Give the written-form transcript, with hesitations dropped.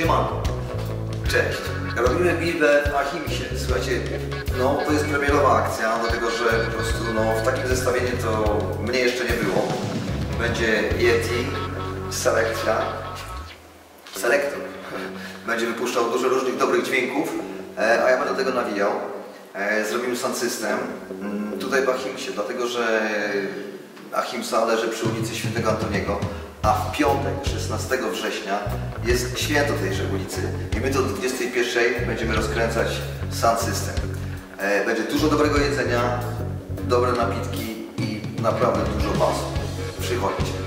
Siemanko. Cześć. Robimy bibę w Achimsie. Słuchajcie, no to jest premierowa akcja, dlatego że po prostu w takim zestawieniu to mnie jeszcze nie było. Będzie Yeti, Selector. Będzie wypuszczał dużo różnych dobrych dźwięków, a ja będę tego nawijał. Zrobimy sound system tutaj w Achimsie, dlatego że Achimsa leży przy ulicy Świętego Antoniego, a w piątek, 16 września, jest święto tejże ulicy i my to do 21 będziemy rozkręcać sound system. Będzie dużo dobrego jedzenia, dobre napitki i naprawdę dużo basu. Przychodźcie.